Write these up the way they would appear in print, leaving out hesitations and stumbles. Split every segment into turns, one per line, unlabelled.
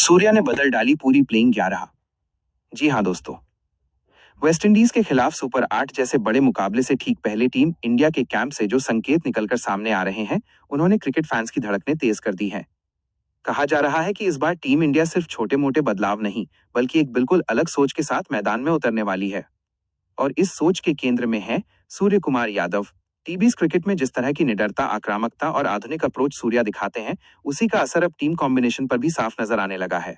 सूर्या ने बदल डाली पूरी प्लेइंग 11। जी हाँ दोस्तों, वेस्टइंडीज के खिलाफ सुपर 8 जैसे बड़े मुकाबले से ठीक पहले टीम इंडिया के कैंप से जो संकेत निकलकर सामने आ रहे हैं, उन्होंने क्रिकेट फैंस की धड़कनें तेज कर दी हैं। कहा जा रहा है कि इस बार टीम इंडिया सिर्फ छोटे मोटे बदलाव नहीं, बल्कि एक बिल्कुल अलग सोच के साथ मैदान में उतरने वाली है। और इस सोच के केंद्र में है सूर्य कुमार यादव। टीबीज क्रिकेट में जिस तरह की निडरता, आक्रामकता और आधुनिक अप्रोच सूर्या दिखाते हैं, उसी का असर अब टीम कॉम्बिनेशन पर भी साफ नजर आने लगा है।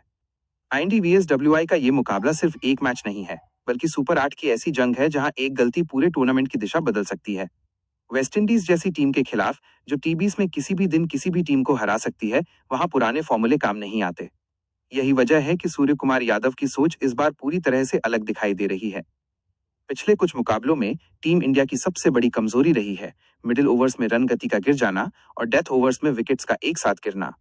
INDVSWI का ये मुकाबला सिर्फ एक मैच नहीं है, बल्कि सुपर 8 की ऐसी जंग है जहां एक गलती पूरे टूर्नामेंट की दिशा बदल सकती है। वेस्टइंडीज जैसी टीम के खिलाफ, जो टीबीज में किसी भी दिन किसी भी टीम को हरा सकती है, वहां पुराने फॉर्मूले काम नहीं आते। यही वजह है कि सूर्य कुमार यादव की सोच इस बार पूरी तरह से अलग दिखाई दे रही है। पिछले कुछ मुकाबलों में टीम इंडिया की सबसे बड़ी कमजोरी रही है मिडिल ओवर्स में रन गति का गिर जाना और डेथ ओवर्स में विकेट्स का एक साथ गिरना।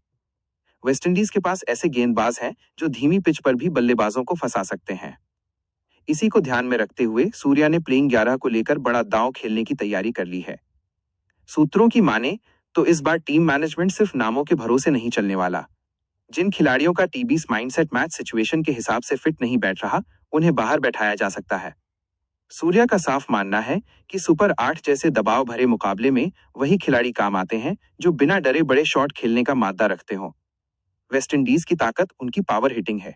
वेस्टइंडीज के पास ऐसे गेंदबाज हैं जो धीमी पिच पर भी बल्लेबाजों को फंसा सकते हैं। इसी को ध्यान में रखते हुए सूर्या ने प्लेइंग 11 को लेकर बड़ा दांव खेलने की तैयारी कर ली है। सूत्रों की माने तो इस बार टीम मैनेजमेंट सिर्फ नामों के भरोसे नहीं चलने वाला। जिन खिलाड़ियों का टीबीज माइंडसेट मैच सिचुएशन के हिसाब से फिट नहीं बैठ रहा, उन्हें बाहर बैठाया जा सकता है। सूर्या का साफ मानना है कि सुपर 8 जैसे दबाव भरे मुकाबले में वही खिलाड़ी काम आते हैं जो बिना डरे बड़े शॉट खेलने का मादा रखते हों। वेस्टइंडीज की ताकत उनकी पावर हिटिंग है।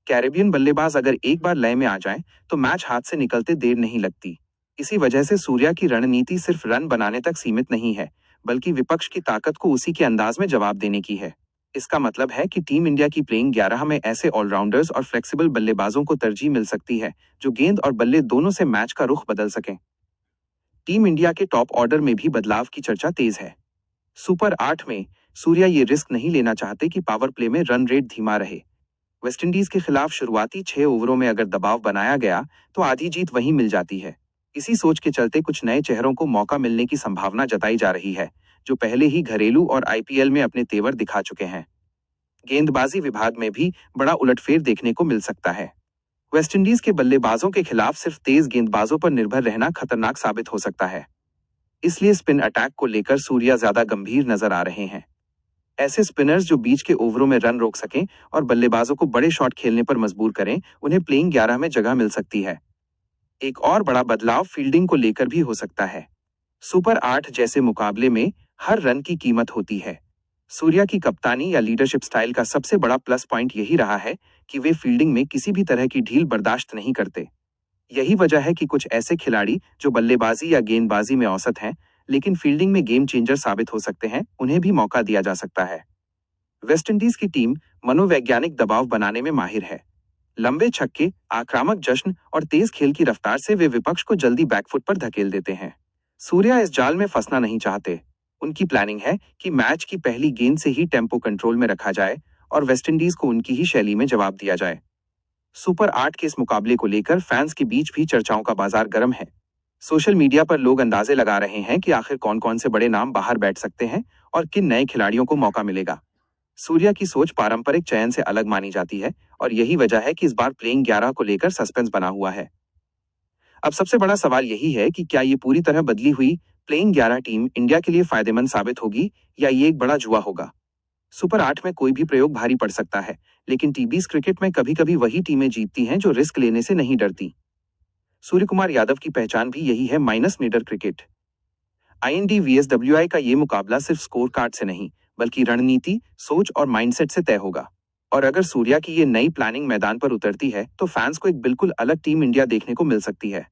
कैरेबियन बल्लेबाज अगर एक बार लय में आ जाएं, तो मैच हाथ से निकलते देर नहीं लगती। इसी वजह से सूर्या की रणनीति सिर्फ रन बनाने तक सीमित नहीं है, बल्कि विपक्ष की ताकत को उसी के अंदाज में जवाब देने की है। इसका मतलब है कि टीम इंडिया की प्लेइंग 11 में ऐसे ऑलराउंडर्स और फ्लेक्सिबल बल्लेबाजों को तरजीह मिल सकती है जो गेंद और बल्ले दोनों से मैच का रुख बदल सकें। टीम इंडिया के टॉप ऑर्डर में भी बदलाव की चर्चा तेज है। सुपर 8 में सूर्या ये रिस्क नहीं लेना चाहते कि पावर प्ले में रन रेट धीमा रहे। वेस्टइंडीज के खिलाफ शुरुआती 6 ओवरों में अगर दबाव बनाया गया तो आधी जीत वहीं मिल जाती है। इसी सोच के चलते कुछ नए चेहरों को मौका मिलने की संभावना जताई जा रही है, जो पहले ही घरेलू और IPL में अपने तेवर दिखा चुके हैं। गेंदबाजी विभाग में भी बड़ा उलटफेर देखने को मिल सकता है। वेस्टइंडीज के बल्लेबाजों के खिलाफ सिर्फ तेज गेंदबाजों पर निर्भर रहना खतरनाक साबित हो सकता है। इसलिए स्पिन अटैक को लेकर सूर्या ज्यादा गंभीर नजर आ रहे हैं। ऐसे स्पिनर्स जो बीच के ओवरों में रन रोक सकें और बल्लेबाजों को बड़े शॉट खेलने पर मजबूर करें, उन्हें प्लेइंग 11 में जगह मिल सकती है। एक और बड़ा बदलाव फील्डिंग को लेकर भी हो सकता है। सुपर 8 जैसे मुकाबले में हर रन की कीमत होती है। सूर्या की कप्तानी या लीडरशिप स्टाइल का सबसे बड़ा प्लस पॉइंट यही रहा है कि वे फील्डिंग में किसी भी तरह की ढील बर्दाश्त नहीं करते। यही वजह है कि कुछ ऐसे खिलाड़ी जो बल्लेबाजी या गेंदबाजी में औसत हैं, लेकिन फील्डिंग में गेम चेंजर साबित हो सकते हैं, उन्हें भी मौका दिया जा सकता है। वेस्टइंडीज की टीम मनोवैज्ञानिक दबाव बनाने में माहिर है। लंबे छक्के, आक्रामक जश्न और तेज खेल की रफ्तार से वे विपक्ष को जल्दी बैकफुट पर धकेल देते हैं। सूर्या इस जाल में फंसना नहीं चाहते। उनकी प्लानिंग है कि मैच की पहली गेंद से ही टेम्पो कंट्रोल में रखा जाए और वेस्टइंडीज को उनकी ही शैली में जवाब दिया जाए। सुपर 8 के इस मुकाबले को लेकर फैंस के बीच भी चर्चाओं का बाजार गर्म है। सोशल मीडिया पर लोग अंदाजे लगा रहे हैं कि आखिर कौन कौन से बड़े नाम बाहर बैठ सकते हैं और किन नए खिलाड़ियों को मौका मिलेगा। सूर्या की सोच पारंपरिक चयन से अलग मानी जाती है और यही वजह है कि इस बार प्लेइंग 11 को लेकर सस्पेंस बना हुआ है। अब सबसे बड़ा सवाल यही है कि क्या ये पूरी तरह बदली हुई प्लेइंग 11 टीम इंडिया के लिए फायदेमंद साबित होगी या ये एक बड़ा जुआ होगा। सुपर 8 में कोई भी प्रयोग भारी पड़ सकता है, लेकिन टीबीज क्रिकेट में कभी कभी वही टीमें जीतती हैं जो रिस्क लेने से नहीं डरती। सूर्य कुमार यादव की पहचान भी यही है, माइनस निडर क्रिकेट। INDVSWI का ये मुकाबला सिर्फ स्कोर कार्ड से नहीं, बल्कि रणनीति, सोच और माइंडसेट से तय होगा। और अगर सूर्या की ये नई प्लानिंग मैदान पर उतरती है, तो फैंस को एक बिल्कुल अलग टीम इंडिया देखने को मिल सकती है।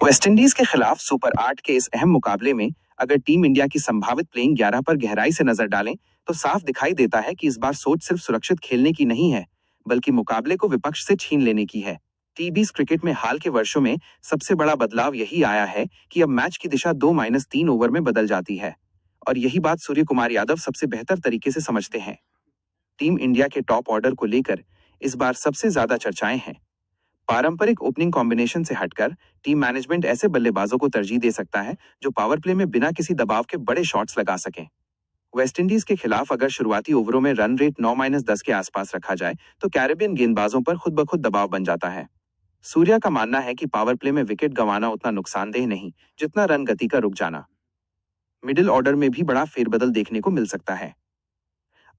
वेस्टइंडीज के खिलाफ सुपर 8 के इस अहम मुकाबले में अगर टीम इंडिया की संभावित प्लेइंग 11 पर गहराई से नजर डालें, तो साफ दिखाई देता है कि इस बार सोच सिर्फ सुरक्षित खेलने की नहीं है, बल्कि मुकाबले को विपक्ष से छीन लेने की है। टीबीज क्रिकेट में हाल के वर्षों में सबसे बड़ा बदलाव यही आया है कि अब मैच की दिशा 2-3 ओवर में बदल जाती है, और यही बात सूर्य कुमार यादव सबसे बेहतर तरीके से समझते हैं। टीम इंडिया के टॉप ऑर्डर को लेकर इस बार सबसे ज्यादा चर्चाएं हैं। पारंपरिक ओपनिंग कॉम्बिनेशन से हटकर टीम मैनेजमेंट ऐसे बल्लेबाजों को तरजीह दे सकता है जो पावर प्ले में बिना किसी दबाव के बड़े शॉट्स लगा सकें। वेस्टइंडीज के खिलाफ अगर शुरुआती ओवरों में रन रेट 9-10 के आसपास रखा जाए, तो कैरेबियन गेंदबाजों पर खुद ब खुद दबाव बन जाता है। सूर्या का मानना है कि पावर प्ले में विकेट गंवाना उतना नुकसानदेह नहीं, जितना रन गति का रुक जाना। मिडिल ऑर्डर में भी बड़ा फेरबदल देखने को मिल सकता है।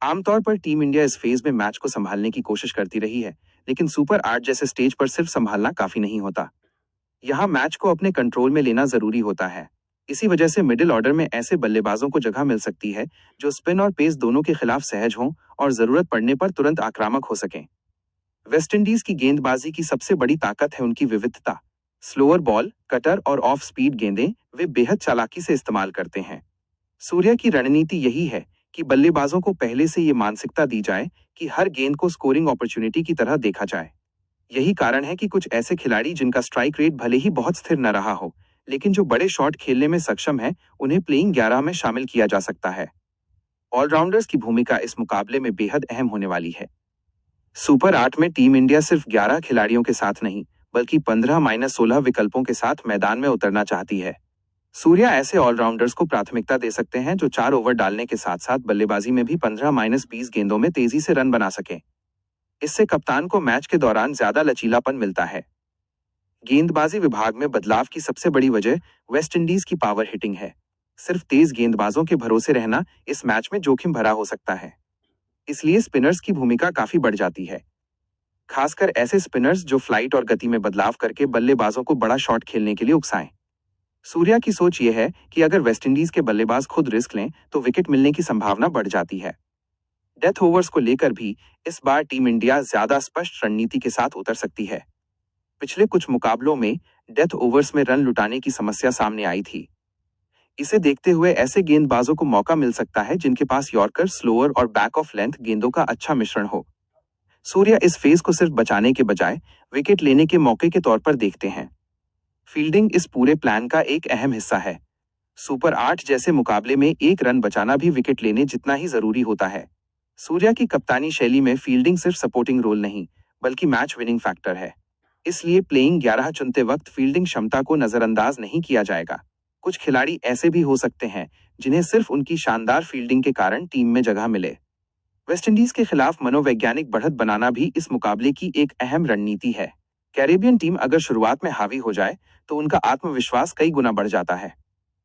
आमतौर पर टीम इंडिया इस फेज में मैच को संभालने की कोशिश करती रही है, लेकिन सुपर 8 जैसे स्टेज पर सिर्फ संभालना काफी नहीं होता। यहाँ मैच को अपने कंट्रोल में लेना जरूरी होता है। इसी वजह से मिडिल ऑर्डर में ऐसे बल्लेबाजों को जगह मिल सकती है जो स्पिन और पेस दोनों के खिलाफ सहज हों और जरूरत पड़ने पर तुरंत आक्रामक हो सकें। वेस्टइंडीज की गेंदबाजी की सबसे बड़ी ताकत है उनकी विविधता। स्लोअर बॉल, कटर और ऑफ स्पीड गेंदें वे बेहद चालाकी से इस्तेमाल करते हैं। सूर्या की रणनीति यही है कि बल्लेबाजों को पहले से ये मानसिकता दी जाए कि हर गेंद को स्कोरिंग अपॉर्चुनिटी की तरह देखा जाए। यही कारण है कि कुछ ऐसे खिलाड़ी जिनका स्ट्राइक रेट भले ही बहुत स्थिर न रहा हो, लेकिन जो बड़े शॉट खेलने में सक्षम है, उन्हें प्लेइंग 11 में शामिल किया जा सकता है। ऑलराउंडर्स की भूमिका इस मुकाबले में बेहद अहम होने वाली है। सुपर 8 में टीम इंडिया सिर्फ 11 खिलाड़ियों के साथ नहीं, बल्कि 15-16 विकल्पों के साथ मैदान में उतरना चाहती है। सूर्या ऐसे ऑलराउंडर्स को प्राथमिकता दे सकते हैं जो 4 ओवर डालने के साथ साथ बल्लेबाजी में भी 15-20 गेंदों में तेजी से रन बना सकें। इससे कप्तान को मैच के दौरान ज्यादा लचीलापन मिलता है। गेंदबाजी विभाग में बदलाव की सबसे बड़ी वजह वेस्टइंडीज की पावर हिटिंग है। सिर्फ तेज गेंदबाजों के भरोसे रहना इस मैच में जोखिम भरा हो सकता है। इसलिए स्पिनर्स की भूमिका काफी बढ़ जाती है, खासकर ऐसे स्पिनर्स जो फ्लाइट और गति में बदलाव करके बल्लेबाजों को बड़ा शॉट खेलने के लिए उकसाएं। सूर्या की सोच यह है कि अगर वेस्टइंडीज के बल्लेबाज खुद रिस्क लें तो विकेट मिलने की संभावना बढ़ जाती है। डेथ ओवर्स को लेकर भी इस बार टीम इंडिया ज्यादा स्पष्ट रणनीति के साथ उतर सकती है। पिछले कुछ मुकाबलों में डेथ ओवर्स में रन लुटाने की समस्या सामने आई थी। इसे देखते हुए ऐसे गेंदबाजों को मौका मिल सकता है जिनके पास यॉर्कर, स्लोअर और बैक ऑफ लेंथ गेंदों का अच्छा मिश्रण हो। सूर्या इस फेज को सिर्फ बचाने के बजाय विकेट लेने के मौके के तौर पर देखते हैं। फील्डिंग इस पूरे प्लान का एक अहम हिस्सा है। सुपर 8 जैसे मुकाबले में एक रन बचाना भी विकेट लेने जितना ही जरूरी होता है। सूर्या की कप्तानी शैली में फील्डिंग सिर्फ सपोर्टिंग रोल नहीं, बल्कि मैच विनिंग फैक्टर है। इसलिए प्लेइंग 11 चुनते वक्त फील्डिंग क्षमता को नजरअंदाज नहीं किया जाएगा। कुछ खिलाड़ी ऐसे भी हो सकते हैं जिन्हें सिर्फ उनकी शानदार फील्डिंग के कारण टीम में जगह मिले। वेस्टइंडीज के खिलाफ मनोवैज्ञानिक बढ़त बनाना भी इस मुकाबले की एक अहम रणनीति है। कैरेबियन टीम अगर शुरुआत में हावी हो जाए तो उनका आत्मविश्वास कई गुना बढ़ जाता है।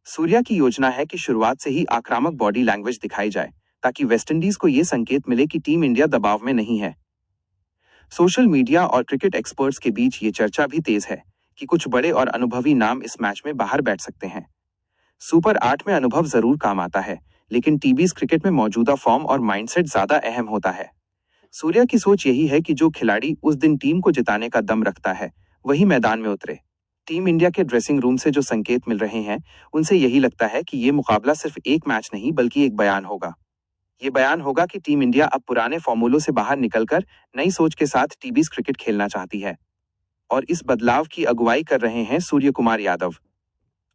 सूर्या की योजना है कि शुरुआत से ही आक्रामक बॉडी लैंग्वेज दिखाई जाए ताकि वेस्टइंडीज को यह संकेत मिले कि टीम इंडिया दबाव में नहीं है। सोशल मीडिया और क्रिकेट एक्सपर्ट्स के बीच ये चर्चा भी तेज है कि कुछ बड़े और अनुभवी नाम इस मैच में बाहर बैठ सकते हैं। सुपर 8 में अनुभव जरूर काम आता है, लेकिन टीबीज क्रिकेट में मौजूदा फॉर्म और माइंडसेट ज्यादा अहम होता है। सूर्या की सोच यही है कि जो खिलाड़ी उस दिन टीम को जिताने का दम रखता है वही मैदान में उतरे। टीम इंडिया के ड्रेसिंग रूम से जो संकेत मिल रहे हैं उनसे यही लगता है कि ये मुकाबला सिर्फ एक मैच नहीं बल्कि एक बयान होगा। ये बयान होगा कि टीम इंडिया अब पुराने फॉर्मूलों से बाहर निकलकर नई सोच के साथ टीबीज क्रिकेट खेलना चाहती है, और इस बदलाव की अगुवाई कर रहे हैं सूर्य कुमार यादव।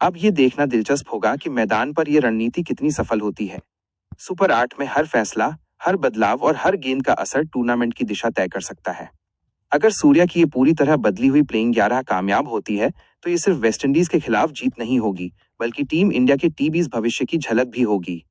अब ये देखना दिलचस्प होगा कि मैदान पर यह रणनीति कितनी सफल होती है। सुपर 8 में हर फैसला, हर बदलाव और हर गेंद का असर टूर्नामेंट की दिशा तय कर सकता है। अगर सूर्या की ये पूरी तरह बदली हुई प्लेइंग 11 कामयाब होती है तो ये सिर्फ वेस्टइंडीज के खिलाफ जीत नहीं होगी, बल्कि टीम इंडिया के टीबीज भविष्य की झलक भी होगी।